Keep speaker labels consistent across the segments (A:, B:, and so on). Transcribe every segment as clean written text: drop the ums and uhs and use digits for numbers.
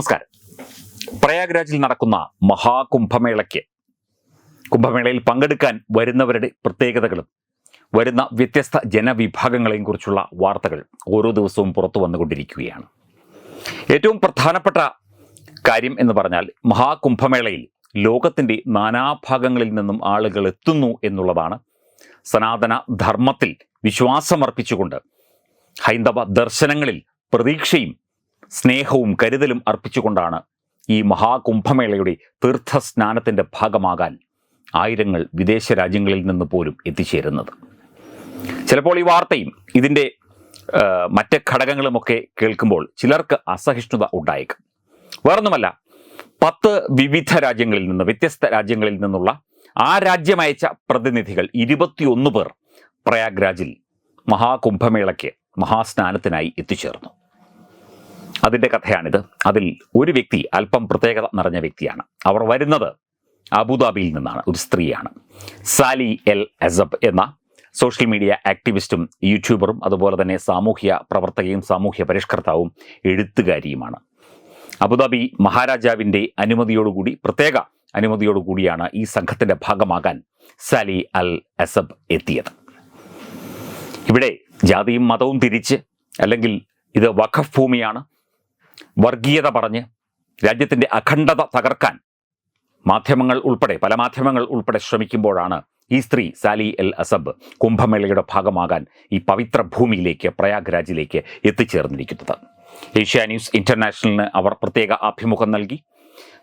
A: നമസ്കാരം. പ്രയാഗ്രാജിൽ നടക്കുന്ന കുംഭമേളയിൽ പങ്കെടുക്കാൻ വരുന്നവരുടെ പ്രത്യേകതകളും വരുന്ന വ്യത്യസ്ത ജനവിഭാഗങ്ങളെയും കുറിച്ചുള്ള വാർത്തകൾ ഓരോ ദിവസവും പുറത്തു വന്നുകൊണ്ടിരിക്കുകയാണ്. ഏറ്റവും പ്രധാനപ്പെട്ട കാര്യം എന്ന് പറഞ്ഞാൽ മഹാകുംഭമേളയിൽ ലോകത്തിൻ്റെ നാനാഭാഗങ്ങളിൽ നിന്നും ആളുകൾ എത്തുന്നു എന്നുള്ളതാണ്. സനാതന ധർമ്മത്തിൽ വിശ്വാസമർപ്പിച്ചുകൊണ്ട് ഹൈന്ദവ ദർശനങ്ങളിൽ പ്രതീക്ഷയും സ്നേഹവും കരുതലും അർപ്പിച്ചുകൊണ്ടാണ് ഈ മഹാകുംഭമേളയുടെ തീർത്ഥസ്നാനത്തിൻ്റെ ഭാഗമാകാൻ ആയിരങ്ങൾ വിദേശ രാജ്യങ്ങളിൽ നിന്ന് പോലും എത്തിച്ചേരുന്നത്. ചിലപ്പോൾ ഈ വാർത്തയും ഇതിൻ്റെ മറ്റ് ഘടകങ്ങളുമൊക്കെ കേൾക്കുമ്പോൾ ചിലർക്ക് അസഹിഷ്ണുത ഉണ്ടായേക്കും. വേറൊന്നുമല്ല, 10 വിവിധ രാജ്യങ്ങളിൽ നിന്ന്, വ്യത്യസ്ത രാജ്യങ്ങളിൽ നിന്നുള്ള ആ രാജ്യമയച്ച പ്രതിനിധികൾ 21 പേർ പ്രയാഗ്രാജിൽ മഹാകുംഭമേളയ്ക്ക് മഹാസ്നാനത്തിനായി എത്തിച്ചേർന്നു. അതിൻ്റെ കഥയാണിത്. അതിൽ ഒരു വ്യക്തി അല്പം പ്രത്യേകത നിറഞ്ഞ വ്യക്തിയാണ്. അവർ വരുന്നത് അബുദാബിയിൽ നിന്നാണ്. ഒരു സ്ത്രീയാണ്. സാലി എൽ അസബ് എന്ന സോഷ്യൽ മീഡിയ ആക്ടിവിസ്റ്റും യൂട്യൂബറും അതുപോലെ തന്നെ സാമൂഹ്യ പ്രവർത്തകയും സാമൂഹ്യ പരിഷ്കർത്താവും എഴുത്തുകാരിയുമാണ്. അബുദാബി മഹാരാജാവിൻ്റെ പ്രത്യേക അനുമതിയോടുകൂടിയാണ് ഈ സംഘത്തിൻ്റെ ഭാഗമാകാൻ സാലി അൽ അസബ് എത്തിയത്. ഇവിടെ ജാതിയും മതവും തിരിച്ച്, അല്ലെങ്കിൽ ഇത് വഖഫ് ഭൂമിയാണ്, വർഗീയത പറഞ്ഞ് രാജ്യത്തിൻ്റെ അഖണ്ഡത തകർക്കാൻ പല മാധ്യമങ്ങൾ ഉൾപ്പെടെ ശ്രമിക്കുമ്പോഴാണ് ഈ സ്ത്രീ സാലി എൽ അസബ് കുംഭമേളയുടെ ഭാഗമാകാൻ ഈ പവിത്ര ഭൂമിയിലേക്ക്, പ്രയാഗ്രാജിലേക്ക് എത്തിച്ചേർന്നിരിക്കുന്നത്. ഏഷ്യ ന്യൂസ് ഇന്റർനാഷണലിന് അവർ പ്രത്യേക അഭിമുഖം നൽകി.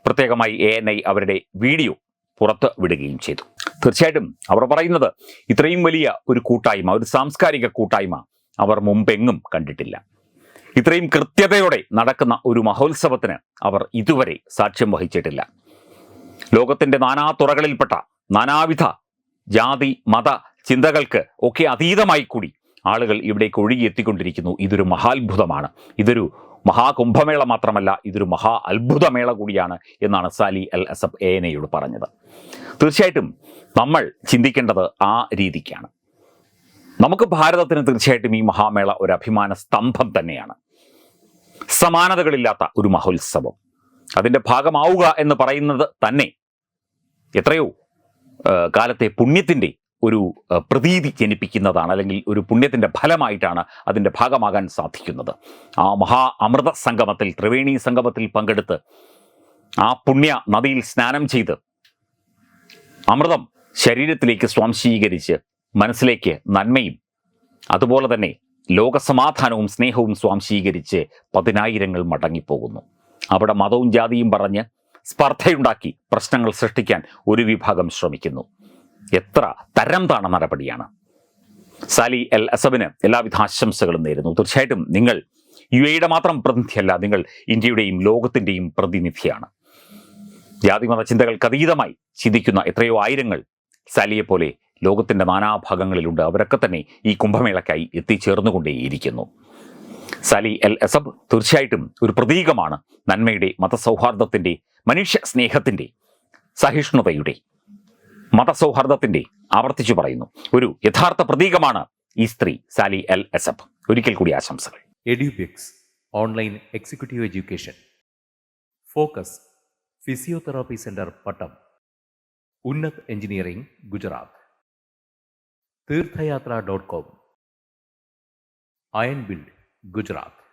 A: പ്രത്യേകമായി ANI അവരുടെ വീഡിയോ പുറത്ത് വിടുകയും ചെയ്തു. തീർച്ചയായിട്ടും അവർ പറയുന്നത് ഇത്രയും വലിയ ഒരു കൂട്ടായ്മ, ഒരു സാംസ്കാരിക കൂട്ടായ്മ അവർ മുമ്പെങ്ങും കണ്ടിട്ടില്ല. ഇത്രയും കൃത്യതയോടെ നടക്കുന്ന ഒരു മഹോത്സവത്തിന് അവർ ഇതുവരെ സാക്ഷ്യം വഹിച്ചിട്ടില്ല. ലോകത്തിൻ്റെ നാനാതുറകളിൽപ്പെട്ട നാനാവിധ ജാതി മത ചിന്തകൾക്ക് ഒക്കെ അതീതമായി കൂടി ആളുകൾ ഇവിടേക്ക് ഒഴുകിയെത്തിക്കൊണ്ടിരിക്കുന്നു. ഇതൊരു മഹാത്ഭുതമാണ്. ഇതൊരു മഹാകുംഭമേള മാത്രമല്ല, ഇതൊരു മഹാ അത്ഭുതമേള കൂടിയാണ് എന്നാണ് സാലി അൽ അസബ് ANIയോട് പറഞ്ഞത്. തീർച്ചയായിട്ടും നമ്മൾ ചിന്തിക്കേണ്ടത് ആ രീതിക്കാണ്. നമുക്ക് ഭാരതത്തിന് തീർച്ചയായിട്ടും ഈ മഹാമേള ഒരു അഭിമാന സ്തംഭം തന്നെയാണ്. സമാനതകളില്ലാത്ത ഒരു മഹോത്സവം. അതിൻ്റെ ഭാഗമാവുക എന്ന് പറയുന്നത് തന്നെ എത്രയോ കാലത്തെ പുണ്യത്തിൻ്റെ ഒരു പ്രതീതി ജനിപ്പിക്കുന്നതാണ്, അല്ലെങ്കിൽ ഒരു പുണ്യത്തിൻ്റെ ഫലമായിട്ടാണ് അതിൻ്റെ ഭാഗമാകാൻ സാധിക്കുന്നത്. ആ മഹാ അമൃത സംഗമത്തിൽ, ത്രിവേണി സംഗമത്തിൽ പങ്കെടുത്ത് ആ പുണ്യ നദിയിൽ സ്നാനം ചെയ്ത് അമൃതം ശരീരത്തിലേക്ക് സ്വാംശീകരിച്ച് മനസ്സിലേക്ക് നന്മയും അതുപോലെ തന്നെ ലോകസമാധാനവും സ്നേഹവും സ്വാംശീകരിച്ച് 10,000 മടങ്ങിപ്പോകുന്നു. അവിടെ മതവും ജാതിയും പറഞ്ഞ് സ്പർദ്ധയുണ്ടാക്കി പ്രശ്നങ്ങൾ സൃഷ്ടിക്കാൻ ഒരു വിഭാഗം ശ്രമിക്കുന്നു. എത്ര തരം താണ നടപടിയാണ്. സാലി എൽ അസബിന് എല്ലാവിധ ആശംസകളും നേരുന്നു. തീർച്ചയായിട്ടും നിങ്ങൾ UAEയുടെ മാത്രം പ്രതിനിധിയല്ല, നിങ്ങൾ ഇന്ത്യയുടെയും ലോകത്തിൻ്റെയും പ്രതിനിധിയാണ്. ജാതിമത ചിന്തകൾക്ക് അതീതമായി ചിന്തിക്കുന്ന എത്രയോ ആയിരങ്ങൾ സാലിയെപ്പോലെ ലോകത്തിൻ്റെ നാനാഭാഗങ്ങളിലുണ്ട്. അവരൊക്കെ തന്നെ ഈ കുംഭമേളയ്ക്കായി എത്തിച്ചേർന്നുകൊണ്ടേയിരിക്കുന്നു. സാലി എൽ അസബ് തീർച്ചയായിട്ടും ഒരു പ്രതീകമാണ്. നന്മയുടെ, മതസൗഹാർദ്ദത്തിൻ്റെ, മനുഷ്യ സ്നേഹത്തിൻ്റെ, സഹിഷ്ണുതയുടെ, മതസൗഹാർദ്ദത്തിൻ്റെ, ആവർത്തിച്ചു പറയുന്നു, ഒരു യഥാർത്ഥ പ്രതീകമാണ് ഈ സ്ത്രീ സാലി എൽ അസബ്. ഒരിക്കൽ കൂടി ആശംസകൾ.
B: Edubix online executive education, focus physiotherapy centre Pattom, Unnat engineering Gujarat, തീർത്ഥയാത്ര.com, അയൺ ബിൽഡ് ഗുജറാത്ത്.